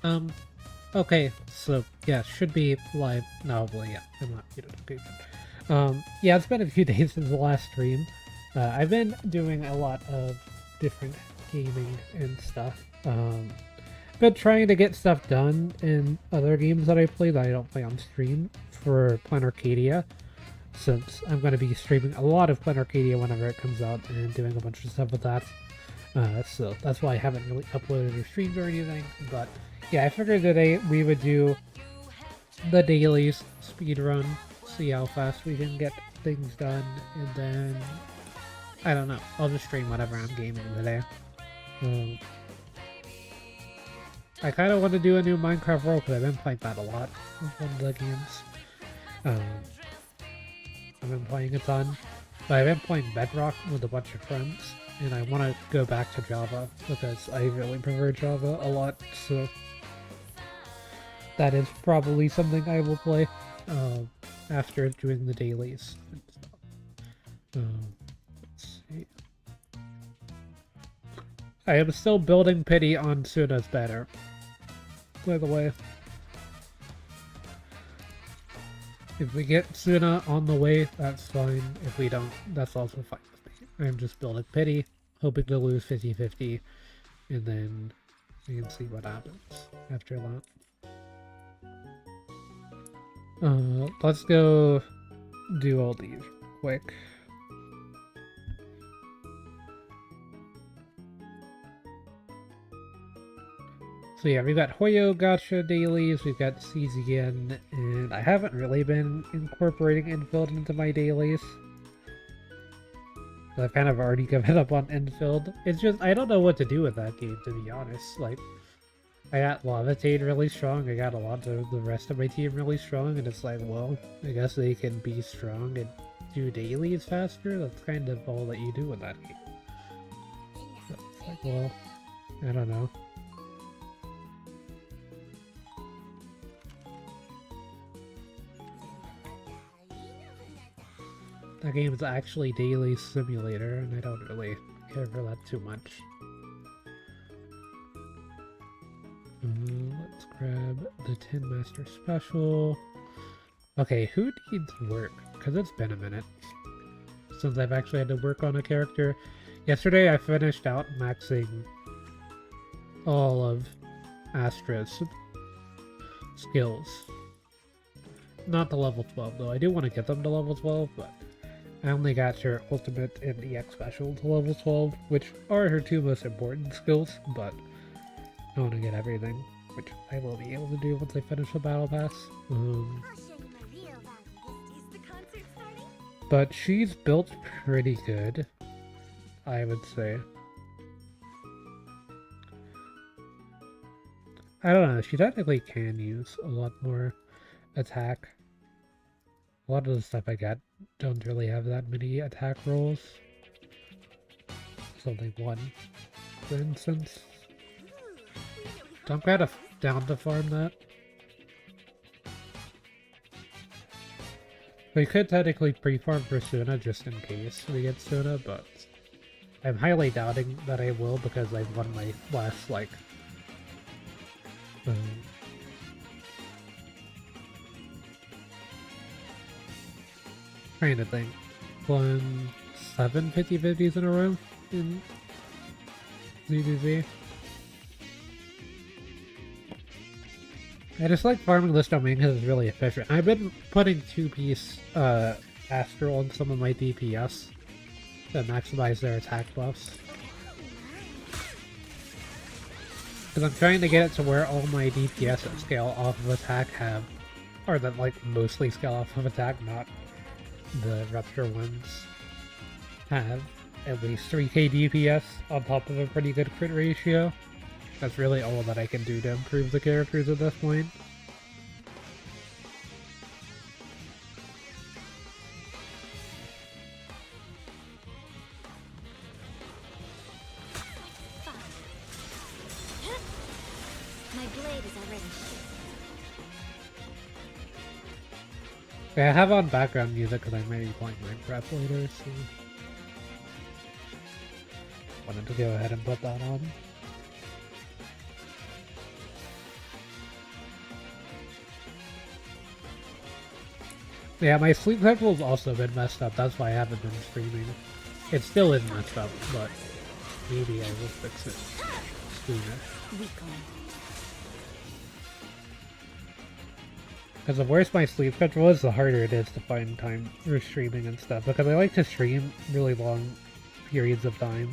Um, okay, so yeah, should be live. No, well, yeah, I'm not muted. Okay, good. Yeah, it's been a few days since the last stream. I've been doing a lot of different gaming and stuff. Been trying to get stuff done in other games that I play that I don't play on stream for Plan Arcadia, since I'm going to be streaming a lot of Plan Arcadia whenever it comes out and doing a bunch of stuff with that. So that's why I haven't really uploaded or streamed or anything. But yeah, I figured today we would do the dailies speed run, see how fast we can get things done, and then I don't know. I'll just stream whatever I'm gaming today. Um, I kind of want to do a new Minecraft world because I've been playing that a lot with one of the games. Um, I've been playing a ton, but I've been playing Bedrock with a bunch of friends, and I want to go back to Java because I really prefer Java a lot. So that is probably something I will play after doing the dailies. Let's see. I am still building pity on Suna's banner, by the way. If we get Suna on the way, that's fine. If we don't, that's also fine with me. I'm just building pity, hoping to lose 50-50, and then we can see what happens after that. Let's go do all these quick. So yeah, we've got Hoyo Gacha dailies, we've got CZN, and I haven't really been incorporating infield into my dailies. I've kind of already given up on infield. It's just, I don't know what to do with that game, to be honest. Like, I got Levitate really strong, I got a lot of the rest of my team really strong, and it's like, well, I guess they can be strong and do dailies faster? That's kind of all that you do with that game. So it's like, well, I don't know. That game is actually Daily Simulator, and I don't really care for that too much. Let's grab the Tin Master Special. Okay, who needs work? Because it's been a minute since I've actually had to work on a character. Yesterday I finished out maxing all of Astra's skills. Not to level 12 though. I do want to get them to level 12, but I only got her ultimate and EX special to level 12, which are her two most important skills, but I want to get everything, which I will be able to do once I finish the battle pass. But she's built pretty good, I would say. I don't know, she technically can use a lot more attack. A lot of the stuff I got don't really have that many attack rolls. There's only one, for instance. So I'm kind of down to farm that. We could technically pre-farm for Suna just in case we get Suna, but I'm highly doubting that I will because I've won my last, like, trying to think. Won 7 50-50s in a row in ZDZ. I just like farming this domain because it's really efficient. I've been putting 2-piece Astral on some of my DPS to maximize their attack buffs. Because I'm trying to get it to where all my DPS that scale off of attack have, or that like mostly scale off of attack, not the Rupture ones, have at least 3k DPS on top of a pretty good crit ratio. That's really all that I can do to improve the characters at this point. My blade is already Okay, I have on background music because I may be playing Minecraft later, so wanted to go ahead and put that on. Yeah, my sleep schedule's also been messed up. That's why I haven't been streaming. It still is messed up, but maybe I will fix it sooner. Because the worse my sleep schedule is, the harder it is to find time for streaming and stuff. Because I like to stream really long periods of time.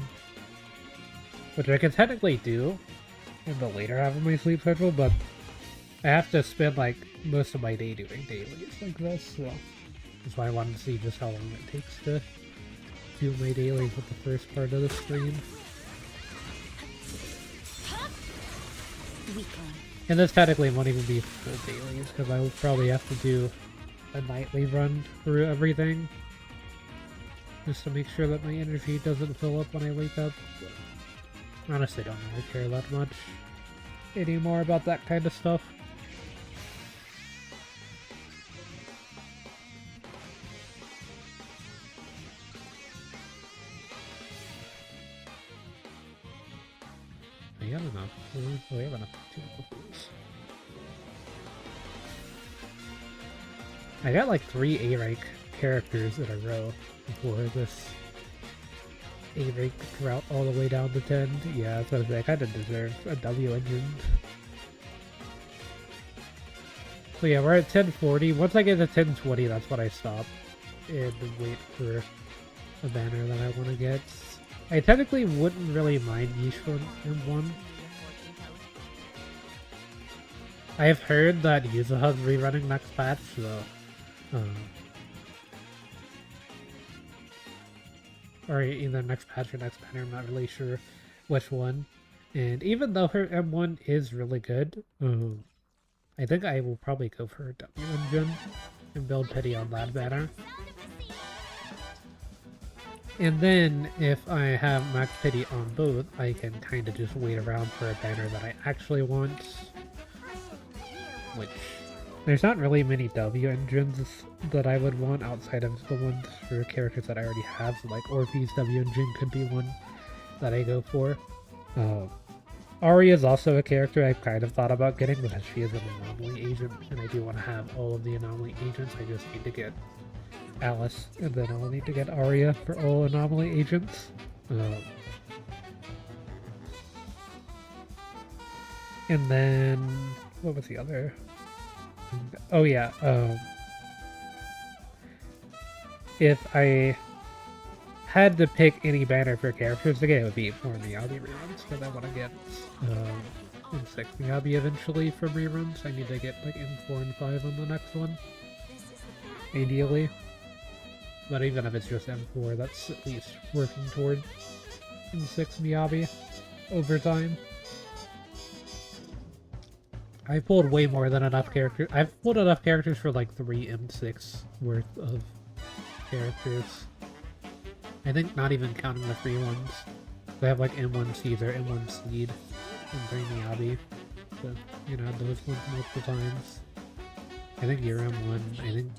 Which I can technically do in the later half of my sleep schedule, but I have to spend like most of my day doing dailies like this, so that's why I wanted to see just how long it takes to do my dailies with the first part of the stream. And this technically won't even be full dailies, because I will probably have to do a nightly run through everything. Just to make sure that my energy doesn't fill up when I wake up. But honestly, I don't really care that much anymore about that kind of stuff. I don't know. We have enough foods. I got like 3 A rank characters in a row before this A rank route all the way down to 10. Yeah, I was gonna say I kinda deserve a W engine. So yeah, we're at 1040. Once I get to 1020, that's when I stop and wait for a banner that I want to get. I technically wouldn't really mind Yishun M1. I have heard that Yuzuha's rerunning next patch, so... or either next patch or next banner, I'm not really sure which one. And even though her M1 is really good, I think I will probably go for her W engine and build pity on that banner. And then, if I have max pity on both, I can kind of just wait around for a banner that I actually want. Which, there's not really many W engines that I would want outside of the ones for characters that I already have. So like Orphe's W engine could be one that I go for. Ari is also a character I've kind of thought about getting because she is an anomaly agent, and I do want to have all of the anomaly agents. I just need to get Alice, and then I'll need to get Arya for all anomaly agents. And then, what was the other? Oh yeah, if I had to pick any banner for characters to get, it would be more Miyabi reruns, because I want to get M6 Miyabi eventually from reruns. I need to get like M4 and 5 on the next one, ideally. But even if it's just M4, that's at least working toward M6 Miyabi over time. I pulled way more than enough characters. I've pulled enough characters for like 3 M6 worth of characters. I think not even counting the free ones. I have like M1 Caesar, M1 Seed, and 3 Miyabi. So, you know, those ones multiple times. I think you're M1. I think,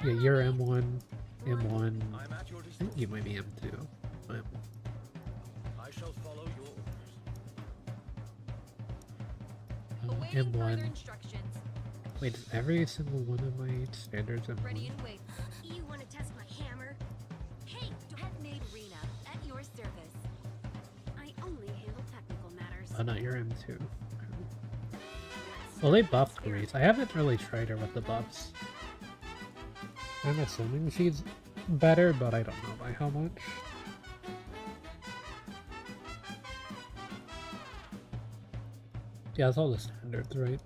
yeah, you're M1. M1. I think you might be M2. I shall follow Awaiting your M1. further instructions. Wait, is every single one of my standards M1? Ready and wait. You want to test my hammer? Hey, Headmaid Rena, at your service. I only handle technical matters. Oh, no, you're M2. Well, they buffed Grease. I haven't really tried her with the buffs. I'm assuming she's better, but I don't know by how much. Yeah, it's all the standards, right?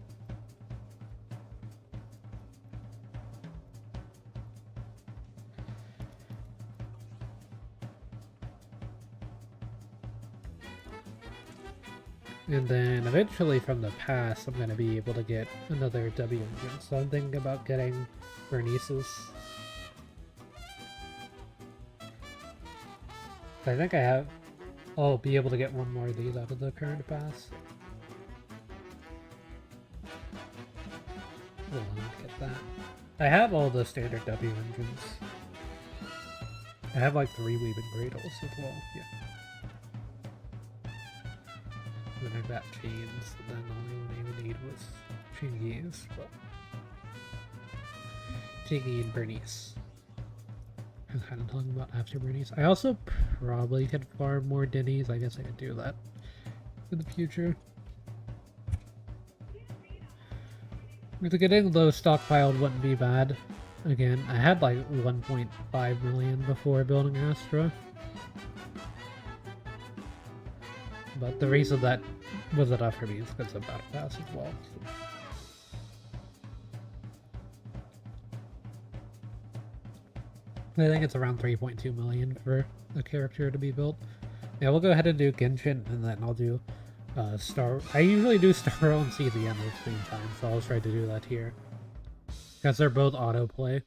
And then eventually from the past, I'm going to be able to get another W engine. So I'm thinking about getting Bernice's. I think I'll be able to get one more of these out of the current pass. Hold on, get that. I have all the standard W engines. I have like 3 Weaving Cradles as well, yeah. And then I got Chains, and then the only one I even need was Chingy's, but... Tiggy and Bernice. I'm kind of talking about after Bernice. I also probably could farm more Denny's. I guess I could do that in the future. Because getting those stockpiled wouldn't be bad. Again, I had like 1.5 million before building Astra. But the reason that was enough for me is because of Battle Pass as well. I think it's around 3.2 million for a character to be built. Yeah, we'll go ahead and do Genshin, and then I'll do Star... I usually do Star Rail and CZN at the same time, so I'll try to do that here. Because they're both autoplay.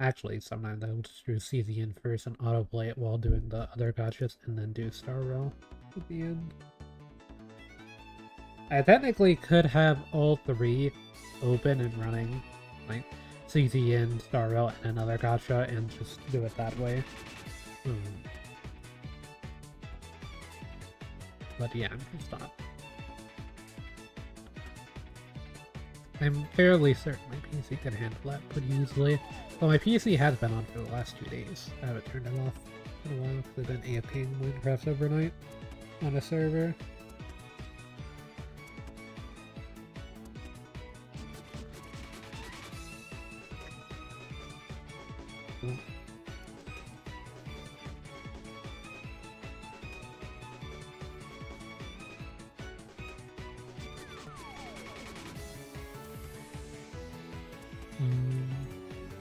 Actually, sometimes I'll just do CZN first and autoplay it while doing the other gachas, and then do Star Rail at the end. I technically could have all three open and running, like CZN, Star Rail, and another gacha, and just do it that way. But yeah, I'm just not. I'm fairly certain my PC can handle that pretty easily. Well, my PC has been on for the last 2 days. I haven't turned it off in a while because I've been AFKing Minecraft overnight on a server.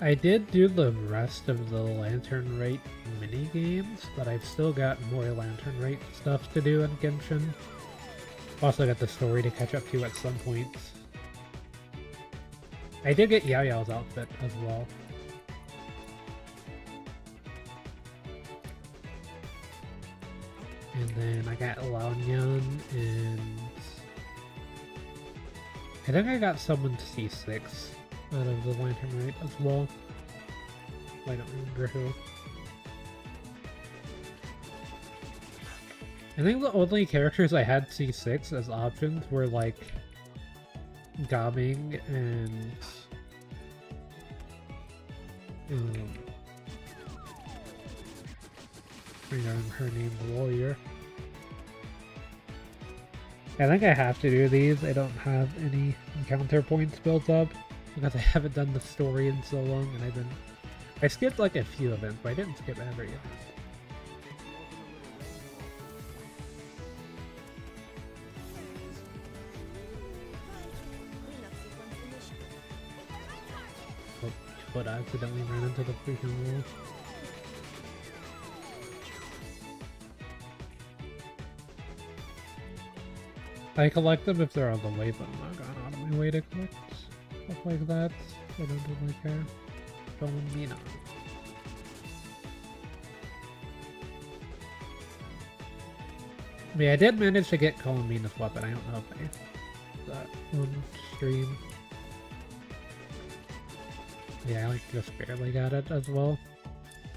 I did do the rest of the Lantern Rate mini games, but I've still got more Lantern Rate stuff to do in Genshin. Also got the story to catch up to at some points. I did get Yao Yao's outfit as well. And then I got Laonyan, and I think I got someone to C6 out of the Lantern Rite as well. I don't remember who. I think the only characters I had C6 as options were like Gaming and I remember her name, the warrior. I think I have to do these. I don't have any encounter points built up because I haven't done the story in so long, and I skipped like a few events, but I didn't skip every event. Oh, but I accidentally ran into the freaking wall. I collect them if they're on the way, but I'm not going out of my way to collect stuff like that. I don't really care. Don't mean on. I mean, I did manage to get Columbina's weapon. I don't know if I did that on stream. Yeah, I like just barely got it as well.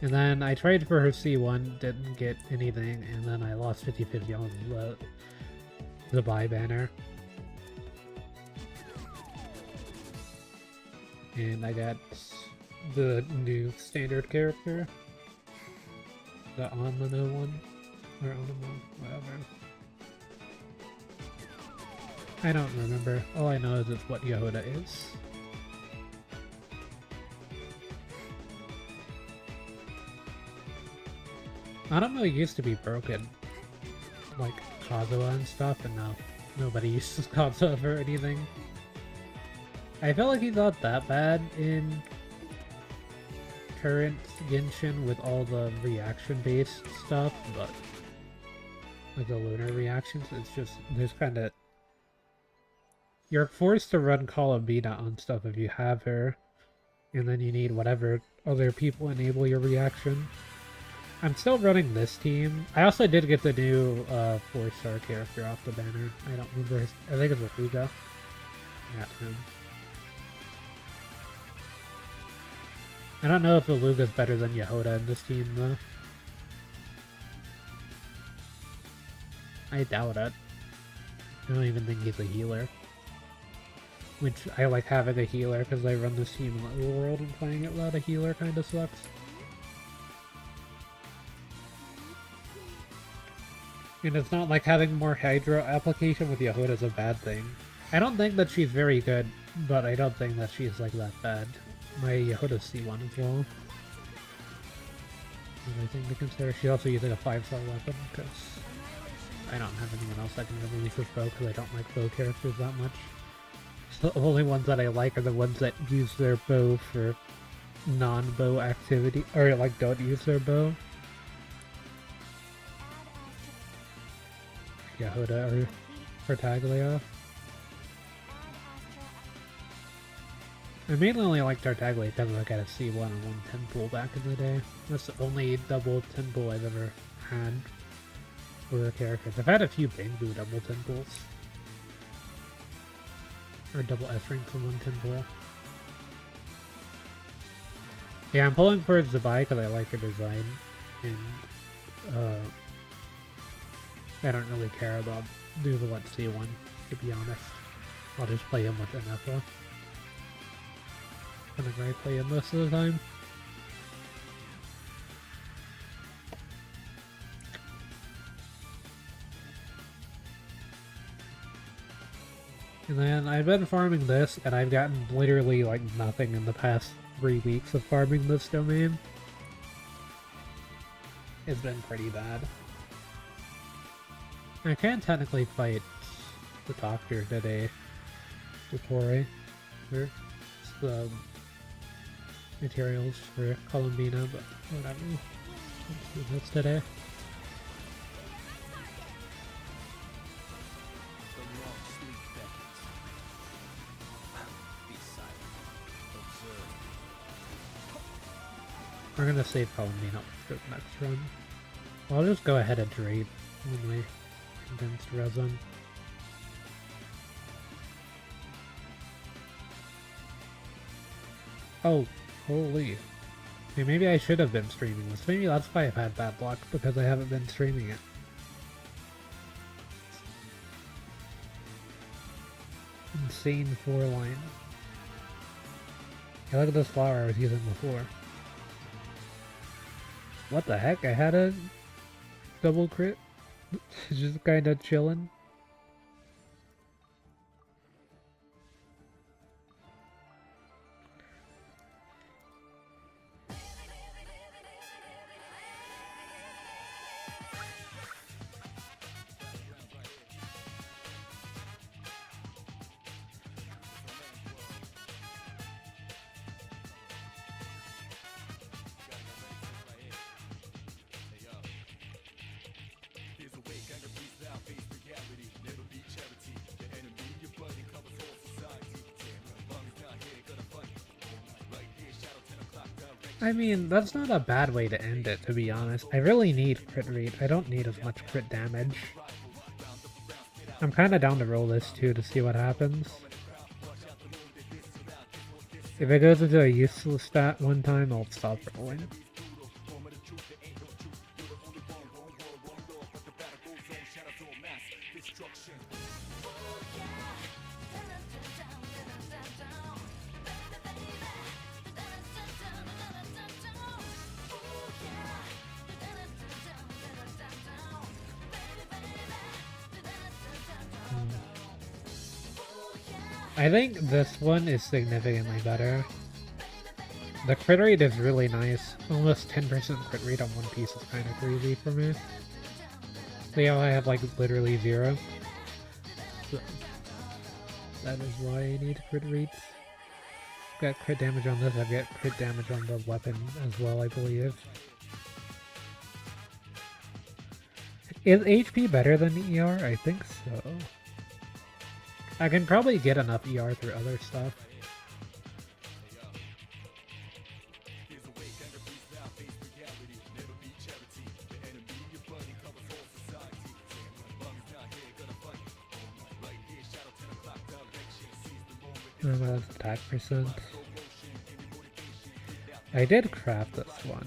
And then I tried for her C1, didn't get anything, and then I lost 50-50 on the buy banner. And I got the new standard character. The Onmano one. Or Onmano, whatever. I don't remember. All I know is it's what Yehoda is. Onmano used to be broken. Like Kazuha and stuff, and now nobody uses Kazuha for anything. I felt like he's not that bad in current Genshin with all the reaction-based stuff, but like the lunar reactions, it's just, there's kind of... You're forced to run Columbina on stuff if you have her, and then you need whatever other people enable your reaction. I'm still running this team. I also did get the new 4-star character off the banner. I don't remember his... I think it's Luga. I got him. I don't know if Iluga's better than Yehoda in this team, though. I doubt it. I don't even think he's a healer. which I like having a healer because I run this team in the world and playing it without a healer kind of sucks. And it's not like having more Hydro application with Yehuda is a bad thing. I don't think that she's very good, but I don't think that she's like that bad. My Yehuda's C1 as well. Another thing to consider. She's also using a 5-star weapon because I don't have anyone else that can really use this bow because I don't like bow characters that much. So the only ones that I like are the ones that use their bow for non-bow activity, or like don't use their bow. Yehuda or Tartaglia. I mainly only like Tartaglia because I got a C1 and 110 pool back in the day. That's the only double 10 pool I've ever had for characters. I've had a few Bangbu double 10 pools. Or double S rank for 110 pool. Yeah, I'm pulling for Zabai because I like her design. And I don't really care about do the what C1, to be honest. I'll just play him with Inessa. Whenever I play him most of the time. And then I've been farming this, and I've gotten literally like nothing in the past 3 weeks of farming this domain. It's been pretty bad. I can technically fight the doctor today, Vittori, for the materials for Columbina, but whatever. Let's do this today. We're gonna save Columbina for the next run. I'll just go ahead and trade on my condensed resin. Oh, holy. Okay, maybe I should have been streaming this. Maybe that's why I've had bad luck, because I haven't been streaming it. Insane 4-line. Hey, look at this flower I was using before. What the heck? I had a double crit? Just kinda chilling. I mean, that's not a bad way to end it, to be honest. I really need crit rate. I don't need as much crit damage. I'm kinda down to roll this too to see what happens. If it goes into a useless stat one time, I'll stop rolling. I think this one is significantly better. The crit rate is really nice. Almost 10% crit rate on one piece is kind of crazy for me. See how I have like literally 0? So that is why I need crit rates. Got crit damage on this, I've got crit damage on the weapon as well, I believe. Is HP better than ER? I think so. I can probably get enough ER through other stuff. That's attack percent. I did craft this one.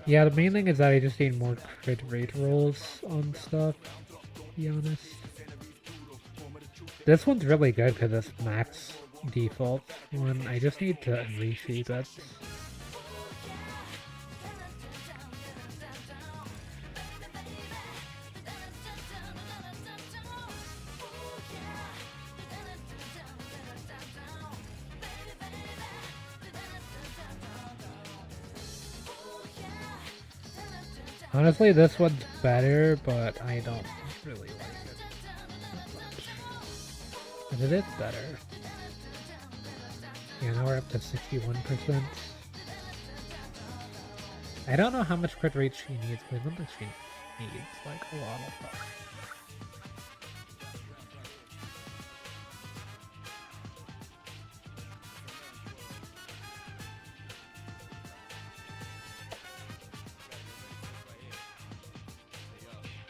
Yeah, the main thing is that I just need more crit rate rolls on stuff, to be honest. This one's really good because it's max default one. I just need to reshape it. Honestly, this one's better, but I don't really like it that much. But it is better. Yeah, now we're up to 61%. I don't know how much crit rate she needs, but I don't think she needs like a lot of that.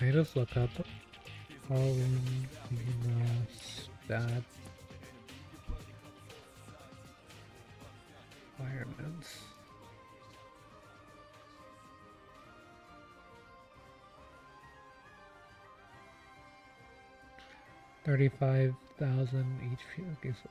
I just look up stat requirements. $35,000 HP. Okay, so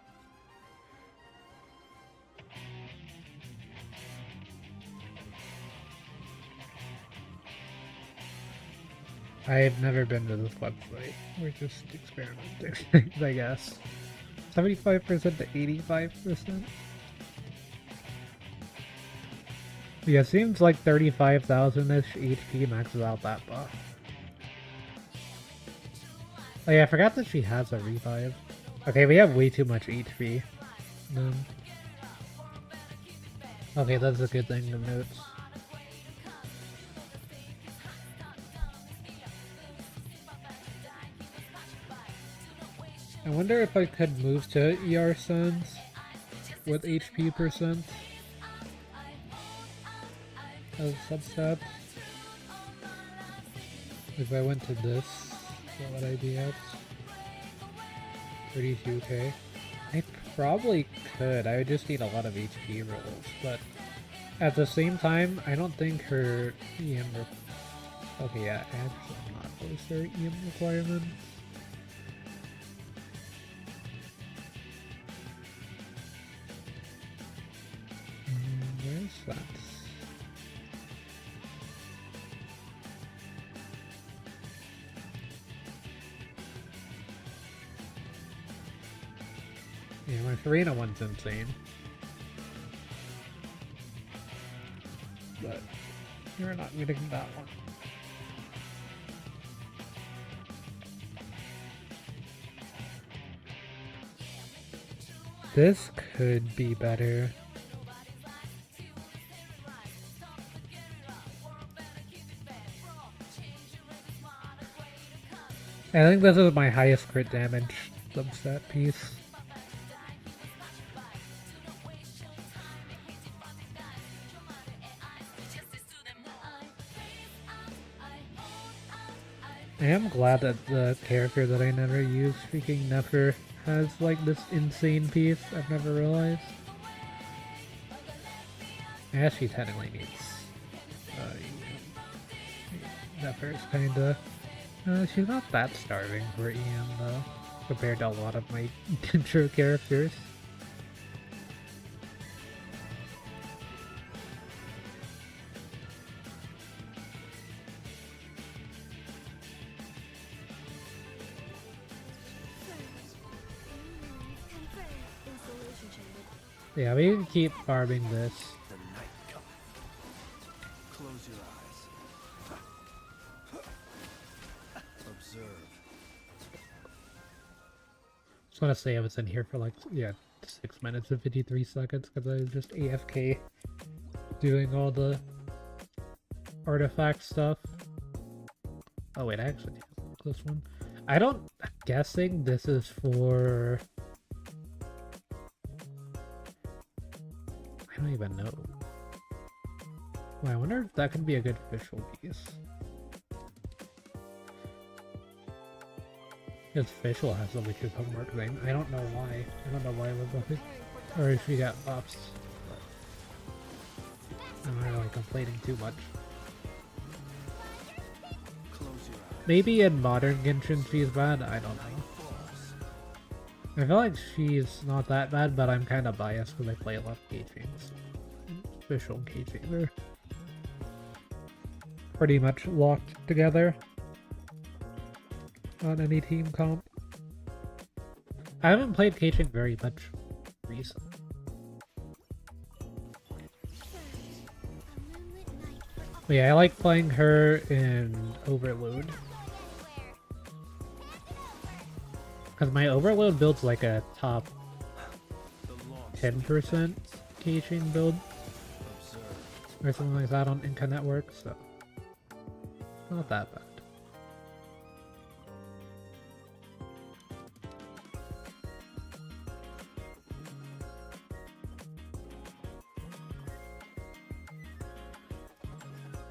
I've never been to this website. We're just experimenting things, I guess. 75% to 85%. Yeah, it seems like 35,000-ish HP maxes out that buff. Oh yeah, I forgot that she has a revive. Okay, we have way too much HP. Okay, that's a good thing to note. I wonder if I could move to ER Sons with HP percent as substats. If I went to this, what would I be at? 32k. I probably could. I would just need a lot of HP rolls, but at the same time, I don't think her EM. Okay, yeah, actually not close to her EM requirements. Where's that? Yeah, my Farina one's insane. But you're not getting that one. This could be better. I think this is my highest crit damage substat piece. I am glad that the character that I never use, freaking Nefer, has like this insane piece. I've never realized. I guess she technically needs Nefer's kinda. She's not that starving for EM though, compared to a lot of my intro characters. Yeah, we can keep farming this. The night comes. Close your eyes. Observe. Just want to say I was in here for like, yeah, 6 minutes and 53 seconds because I was just AFK doing all the artifact stuff. Oh wait, I actually have this one. I'm guessing this is for... I don't even know. Well, I wonder if that could be a good visual piece. Because Fischl has the wicked Pokemon name. I don't know why. I don't know why I was looking. Or if she got buffs. I'm not really complaining too much. Maybe in modern Genshin she's bad, I don't know. I feel like she's not that bad, but I'm kind of biased because I play a lot of Keijings. Official Keijings are pretty much locked together on any team comp. I haven't played Keijing very much recently. But yeah, I like playing her in Overload. Because my Overload build's like a top 10% Keijing build. Or something like that on Inca Network, so not that bad.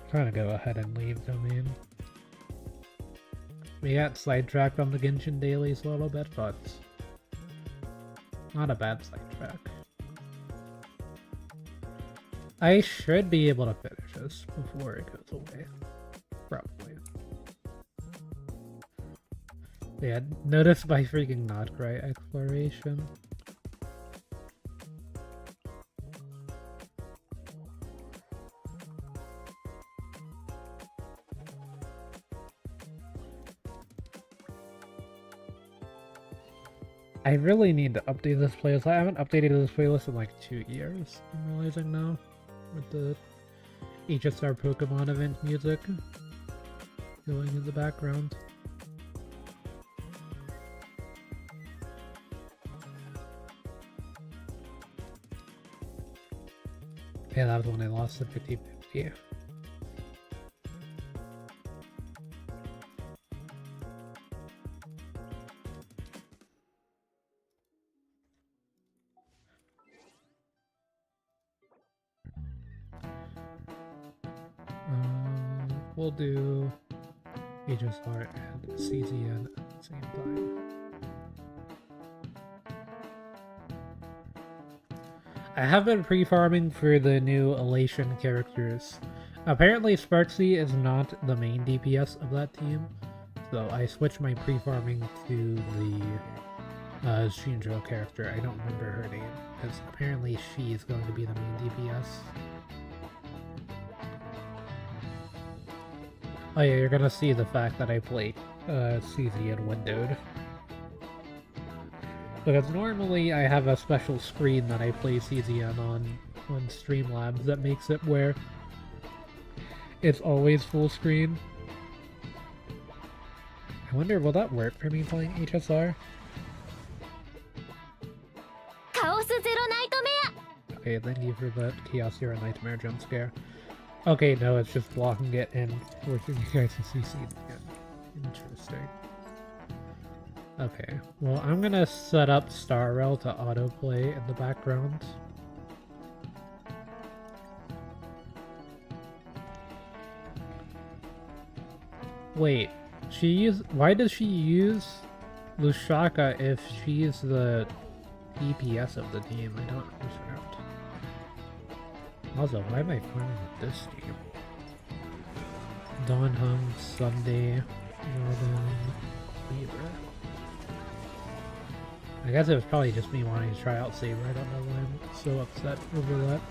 Trying to go ahead and leave domain. We got sidetracked on the Genshin dailies a little bit, but not a bad sidetrack. I should be able to finish this before it goes away. Probably. Yeah, notice my freaking not great exploration. I really need to update this playlist. I haven't updated this playlist in like 2 years, I'm realizing now. With the HSR Pokemon event music going in the background. Yeah, that was when I lost the 50-50. We'll do HSR and CZN at the same time. I have been pre-farming for the new Elation characters. Apparently Sparksy is not the main DPS of that team, so I switched my pre-farming to the Shinjo character. I don't remember her name, because apparently she is going to be the main DPS. Oh yeah, you're gonna see the fact that I play CZ and windowed. Because normally I have a special screen that I play CZN on Streamlabs that makes it where it's always full screen. I wonder, will that work for me playing HSR? Okay, thank you for the Chaos Zero Nightmare jump scare. Okay, no, it's just blocking it and forcing you guys to see scenes again. Interesting. Okay, well, I'm gonna set up Starrel to autoplay in the background. Wait, why does she use Lusaka if she's the DPS of the team? I don't understand. Also, why am I farming with this team? Dawn Hung, Sunday, Robin, Weaver. I guess it was probably just me wanting to try out Saber. I don't know why I'm so upset over that.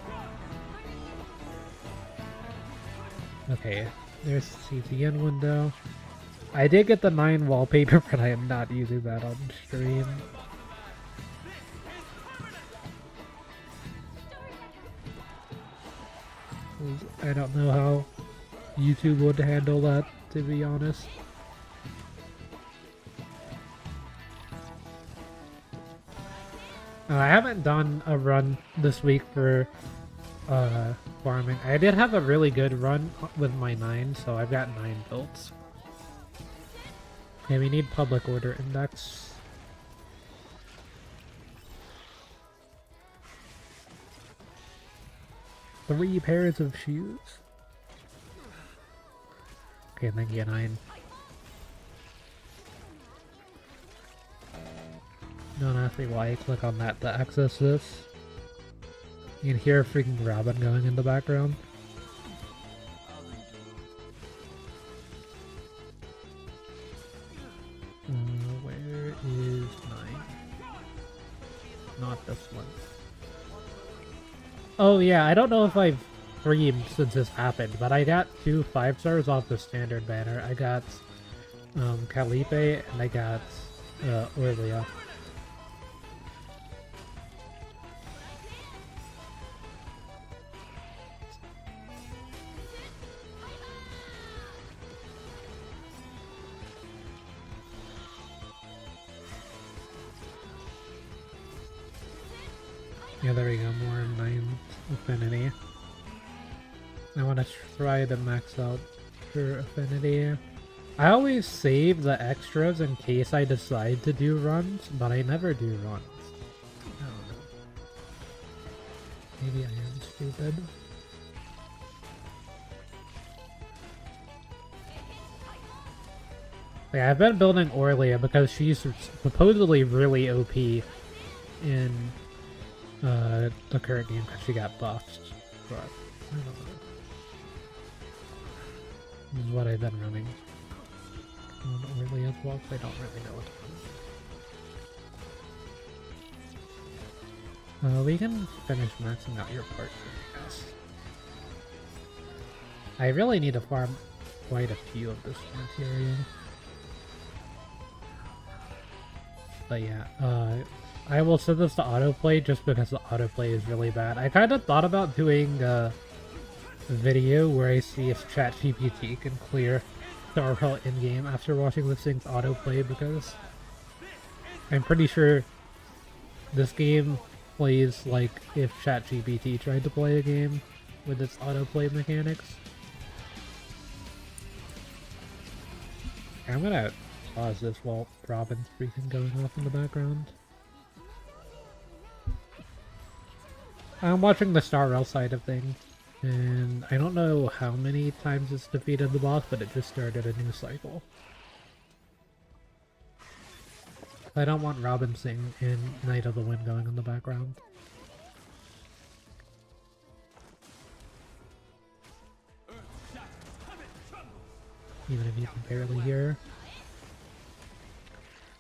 Okay, there's the CTN window. I did get the 9 wallpaper, but I am not using that on stream. I don't know how YouTube would handle that, to be honest. I haven't done a run this week for farming. I did have a really good run with my 9, so I've got 9 builds. Okay, we need public order index. Three pairs of shoes. Okay, thank you, 9. Don't ask me why I click on that to access this. You can hear a freaking Robin going in the background. Where is 9? got this one. Oh yeah, I don't know if I've streamed since this happened, but I got 2 5-stars off the standard banner. I got Calipe and I got Orlia. Yeah, there we go, more 9 affinity. I want to try to max out for affinity. I always save the extras in case I decide to do runs, but I never do runs. I don't know. Maybe I am stupid. Yeah, I've been building Orlia because she's supposedly really OP in the current game because she got buffed, but I don't know. This is what I've been running on Orly as well, so I don't really know what to run. We can finish maxing out your partner, I guess. I really need to farm quite a few of this material. But yeah, I will set this to autoplay just because the autoplay is really bad. I kind of thought about doing a video where I see if ChatGPT can clear Starfall in-game after watching this thing's autoplay, because I'm pretty sure this game plays like if ChatGPT tried to play a game with its autoplay mechanics. I'm gonna pause this while Robin's freaking going off in the background. I'm watching the Star Rail side of things, and I don't know how many times it's defeated the boss, but it just started a new cycle. I don't want Robin Singh and Night of the Wind going in the background. Even if you can barely hear.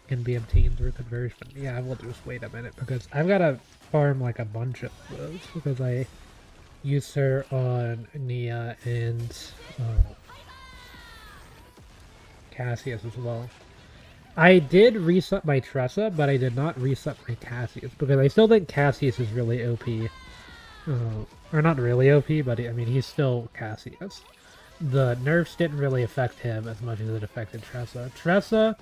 Can be obtained through conversion. Yeah, I will just wait a minute because I've got to farm like a bunch of those because I used her on Nia and Cassius as well. I did reset my Tressa, but I did not reset my Cassius because I still think Cassius is really OP. Or not really OP, but I mean, he's still Cassius. The nerfs didn't really affect him as much as it affected Tressa. Tressa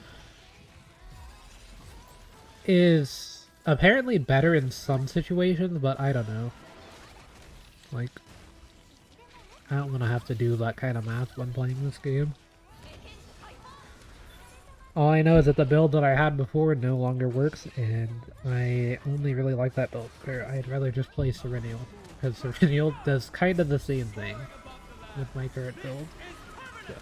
is apparently better in some situations, but I don't know. Like, I don't want to have to do that kind of math when playing this game. All I know is that the build that I had before no longer works, and I only really like that build. Or I'd rather just play Serenial, because Serenial does kind of the same thing with my current build. So.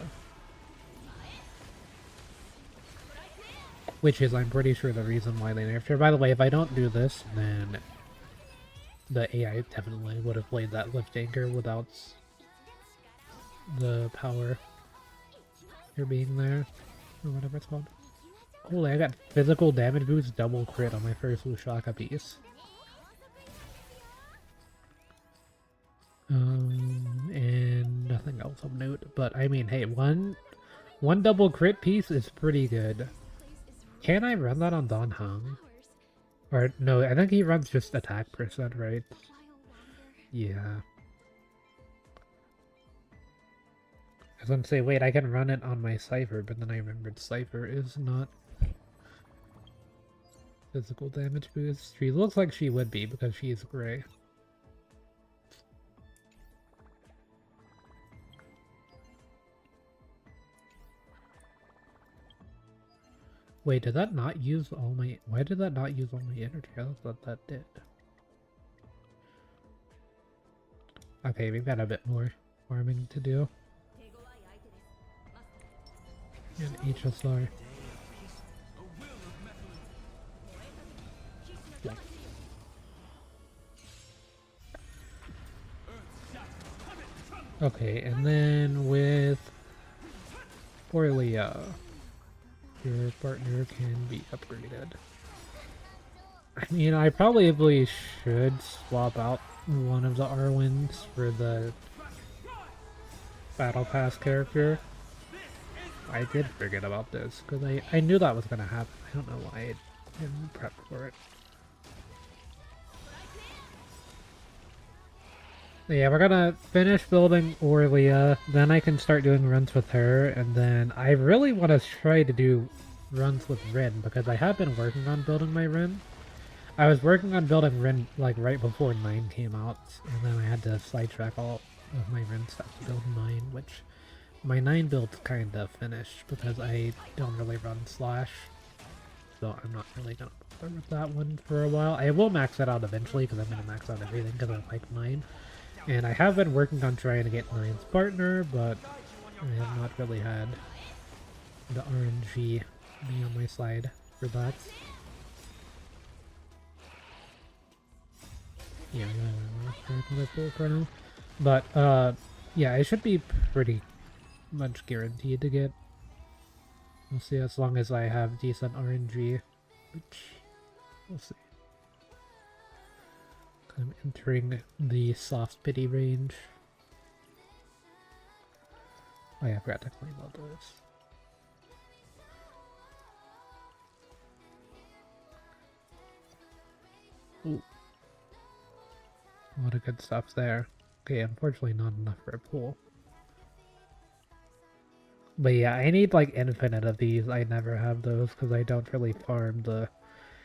Which is, I'm pretty sure, the reason why they nerfed her. By the way, if I don't do this, then the AI definitely would have played that lift anchor without the power here being there, or whatever it's called. Holy, I got physical damage boost double crit on my first Lushaka piece. And nothing else of note, but I mean, hey, one double crit piece is pretty good. Can I run that on Don Hung? Or, no, I think he runs just attack percent, right? Yeah. I was gonna say, wait, I can run it on my Cypher, but then I remembered Cypher is not physical damage boost. She looks like she would be because she's gray. Wait, did that not use all my... Why did that not use all my energy? I thought that did. Okay, we've got a bit more farming to do. And HSR. Yeah. Okay, and then with Orlia, your partner can be upgraded. I mean, I probably should swap out one of the Arwins for the Battle Pass character. I did forget about this, because I knew that was going to happen. I don't know why I didn't prep for it. Yeah, we're gonna finish building Orlia, then I can start doing runs with her, and then I really want to try to do runs with Rin, because I have been working on building my Rin. I was working on building Rin like right before 9 came out, and then I had to sidetrack all of my Rin stuff to build 9, which my 9 build's kinda finished, because I don't really run Slash, so I'm not really gonna bother with that one for a while. I will max that out eventually, because I'm gonna max out everything, because I like 9. And I have been working on trying to get 9's partner, but I have not really had the RNG be on my side for that. Yeah, another pool for now. But, yeah, I should be pretty much guaranteed to get. We'll see, as long as I have decent RNG, which we'll see. I'm entering the soft pity range. Oh yeah, I forgot to claim all those. Ooh. A lot of good stuff there. Okay, unfortunately not enough for a pool. But yeah, I need like infinite of these. I never have those because I don't really farm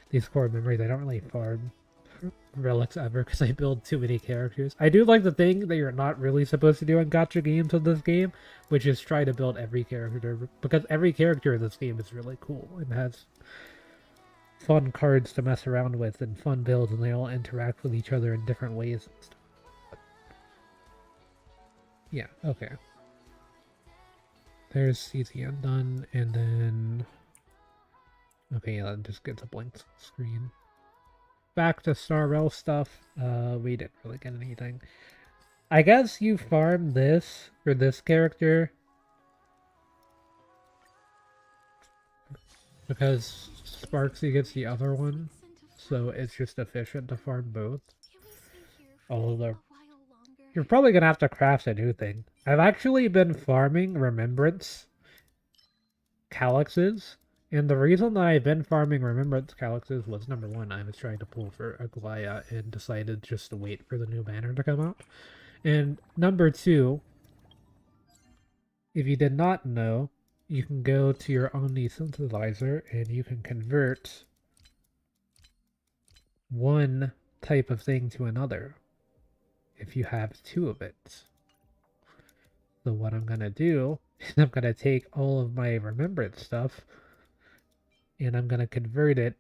these core memories. I don't really farm relics ever because I build too many characters. I do like the thing that you're not really supposed to do in gacha games of this game, which is try to build every character, because every character in this game is really cool and has fun cards to mess around with and fun builds, and they all interact with each other in different ways and stuff. Yeah, okay. There's CCN done, and then... Okay, yeah, that just gets a blank screen. Back to Star Rail stuff. We didn't really get anything. I guess you farm this for this character because Sparksy gets the other one, so it's just efficient to farm both. Although you're probably gonna have to craft a new thing. I've actually been farming Remembrance Calyxes, and the reason that I've been farming Remembrance Calyxes was, number one, I was trying to pull for Aglaya and decided just to wait for the new banner to come out. And number two, if you did not know, you can go to your Omni Synthesizer and you can convert one type of thing to another if you have 2 of it. So what I'm gonna do is I'm gonna take all of my Remembrance stuff and I'm gonna convert it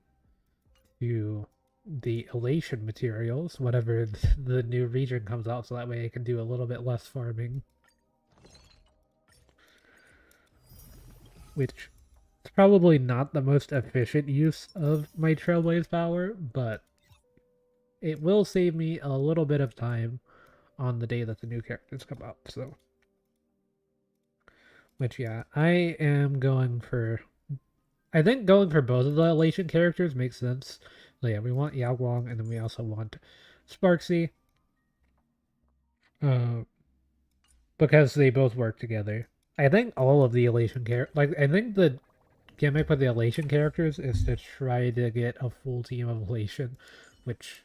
to the Elation materials, whatever the new region comes out, so that way I can do a little bit less farming. Which is probably not the most efficient use of my Trailblaze power, but it will save me a little bit of time on the day that the new characters come out, so. Which, yeah, I am going for... I think going for both of the Elation characters makes sense. So yeah, we want Yao Guang, and then we also want Sparksy. Because they both work together. I think all of the Elation characters... Like, I think the gimmick with the Elation characters is to try to get a full team of Elation, which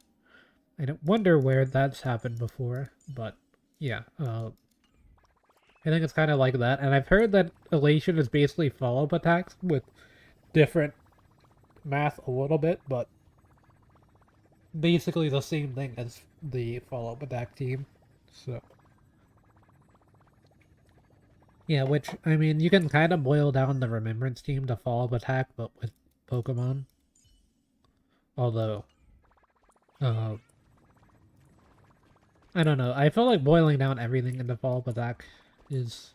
I don't wonder where that's happened before, but yeah, I think it's kind of like that. And I've heard that Elation is basically follow-up attacks with different math a little bit, but basically the same thing as the follow-up attack team. So yeah, which, I mean, you can kind of boil down the Remembrance team to follow-up attack, but with Pokemon. Although, I don't know. I feel like boiling down everything into follow-up attack is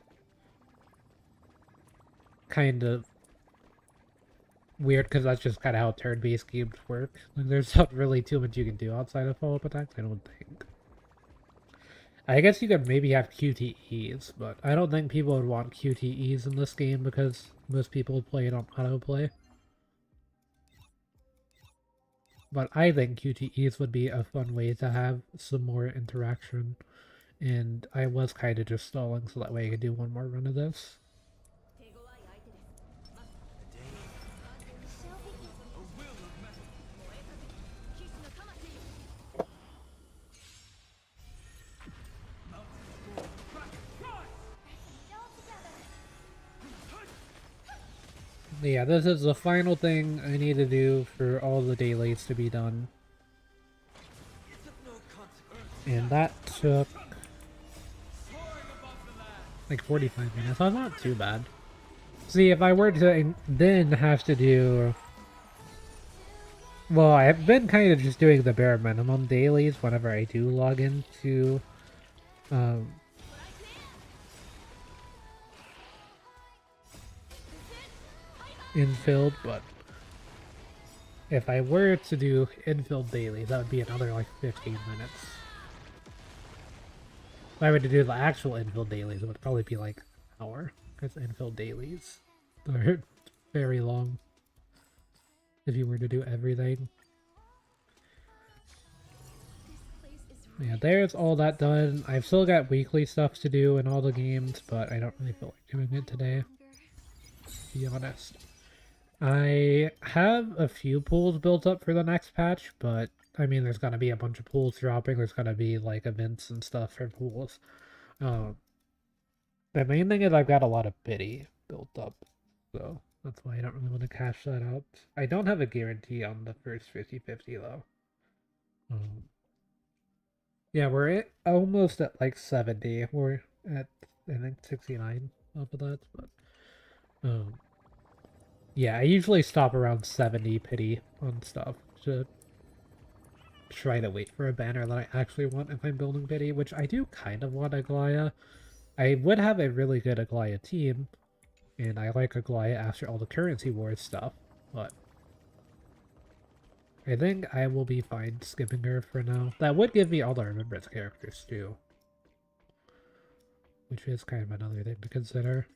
kind of weird, because that's just kind of how turn-based games work. Like, there's not really too much you can do outside of follow-up attacks, I don't think. I guess you could maybe have QTEs, but I don't think people would want QTEs in this game because most people would play it on autoplay. but I think QTEs would be a fun way to have some more interaction. And I was kind of just stalling so that way I could do one more run of this. Yeah, this is the final thing I need to do for all the dailies to be done. And that took like 45 minutes. That's not too bad. See, if I were to then have to do... Well, I've been kind of just doing the bare minimum dailies whenever I do log into um, Infilled, but if I were to do Infilled dailies, that would be another like 15 minutes. If I were to do the actual Infilled dailies, it would probably be like an hour, because Infilled dailies are very long if you were to do everything. Yeah, there's all that done. I've still got weekly stuff to do in all the games, but I don't really feel like doing it today, to be honest. I have a few pools built up for the next patch, but I mean, there's gonna be a bunch of pools dropping. There's gonna be like events and stuff for pools. Um, the main thing is I've got a lot of pity built up, so that's why I don't really want to cash that out. I don't have a guarantee on the first 50-50 though. Yeah, we're almost at like 70. We're at, I think, 69 off of that, but yeah, I usually stop around 70 pity on stuff to try to wait for a banner that I actually want if I'm building pity, which I do kind of want Aglaya. I would have a really good Aglaya team, and I like Aglaya after all the currency wars stuff, but I think I will be fine skipping her for now. That would give me all the remembrance characters too, which is kind of another thing to consider.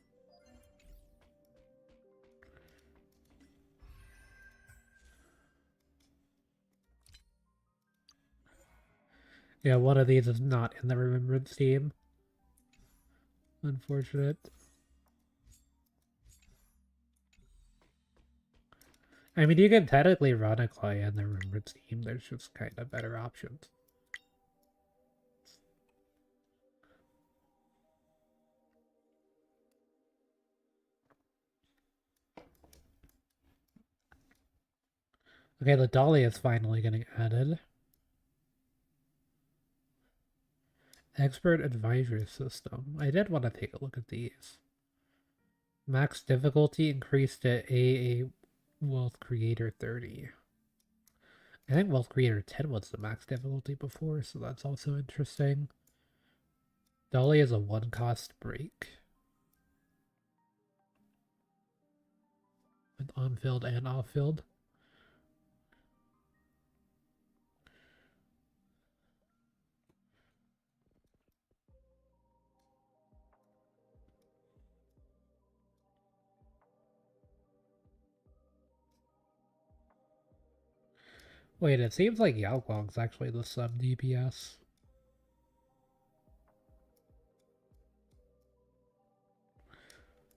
Yeah, one of these is not in the remembrance team. Unfortunate. I mean, you can technically run Aglaya in the remembrance team. There's just kind of better options. Okay, the dolly is finally getting added. Expert advisory system. I did want to take a look at these. Max difficulty increased to AA Wealth Creator 30. I think Wealth Creator 10 was the max difficulty before, so that's also interesting. Dolly is a one cost break. With on-field and off-field. Wait, it seems like Yao Guang's actually the sub DPS.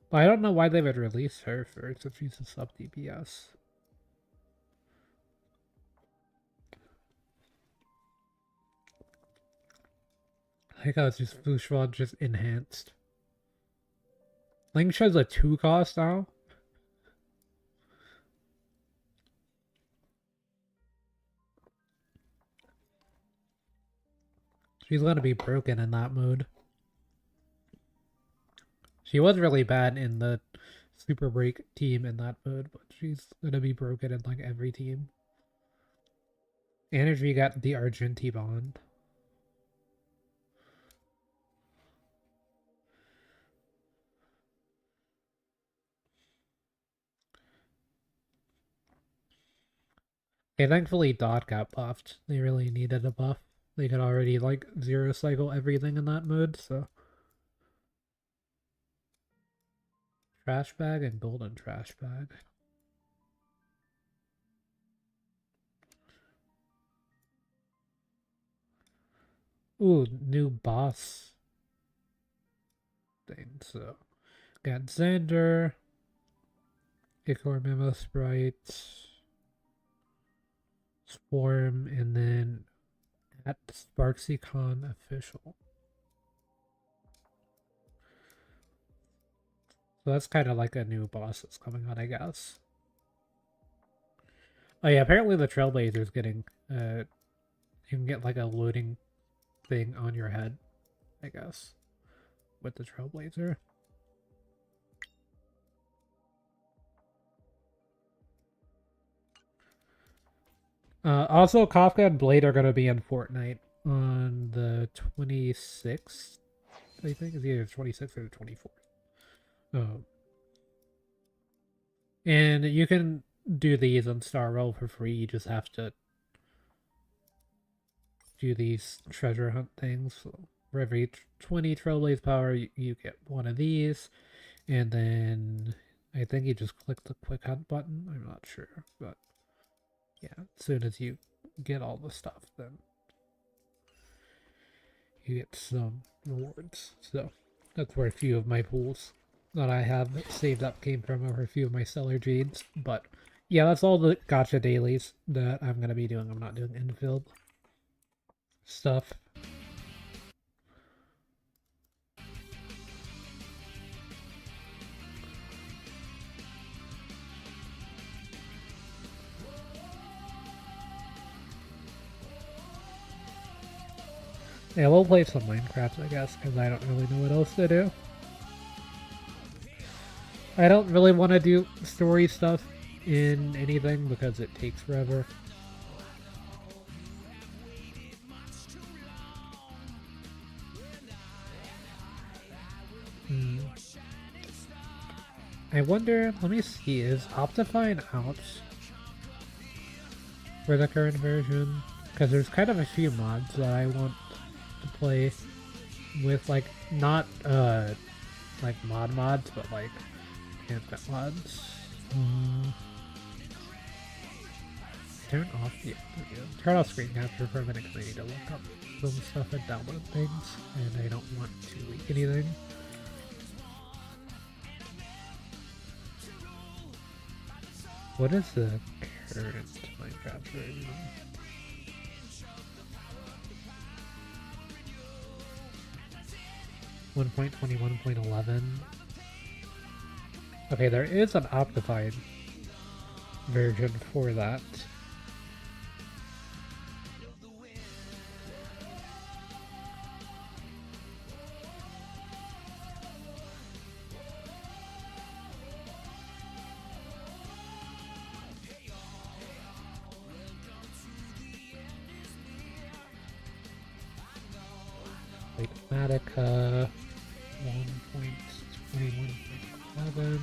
But I don't know why they would release her first if she's a sub DPS. I think I was just Fushwan just enhanced. Ling Shu's a 2 cost now. She's gonna be broken in that mode. She was really bad in the Super Break team in that mode, but she's gonna be broken in like every team. Energy got the Argenti bond. Okay, thankfully Dot got buffed. They really needed a buff. They could already like zero cycle everything in that mode, so. Trash bag and golden trash bag. Ooh, new boss thing. So, got Xander, Ichor Memo Sprite, Swarm, and then at SparksyCon official. So that's kind of like a new boss that's coming on, I guess. Oh yeah, apparently the Trailblazer's getting, you can get like a loading thing on your head, I guess, with the Trailblazer. Also, Kafka and Blade are going to be in Fortnite on the 26th, I think. It's either the 26th or the 24th. And you can do these on Star Roll for free. You just have to do these treasure hunt things. So for every 20 Trailblaze power, you get one of these. And then I think you just click the quick hunt button. I'm not sure, but yeah, as soon as you get all the stuff, then you get some rewards. So that's where a few of my pools that I have saved up came from, or a few of my stellar genes. But yeah, that's all the gacha dailies that I'm going to be doing. I'm not doing infield stuff. Yeah, we'll play some Minecraft, I guess, because I don't really know what else to do. I don't really want to do story stuff in anything because it takes forever. I wonder, let me see, is Optifine out for the current version? Because there's kind of a few mods that I want to play with, like, not, like mods, but like, enhancement mods. Turn off, yeah, turn off screen capture for a minute because I need to look up some stuff and download things, and I don't want to leak anything. What is the current Minecraft version? .20, 1.11. Okay, there is an optified version for that. Like Matica 1.21.11.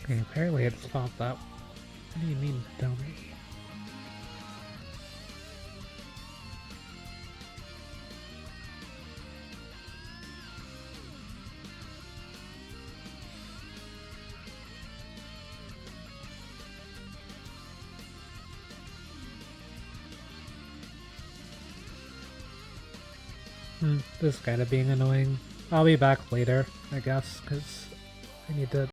Okay, apparently it stopped that. What do you mean, dummy? This is kind of being annoying. I'll be back later, I guess, because I need to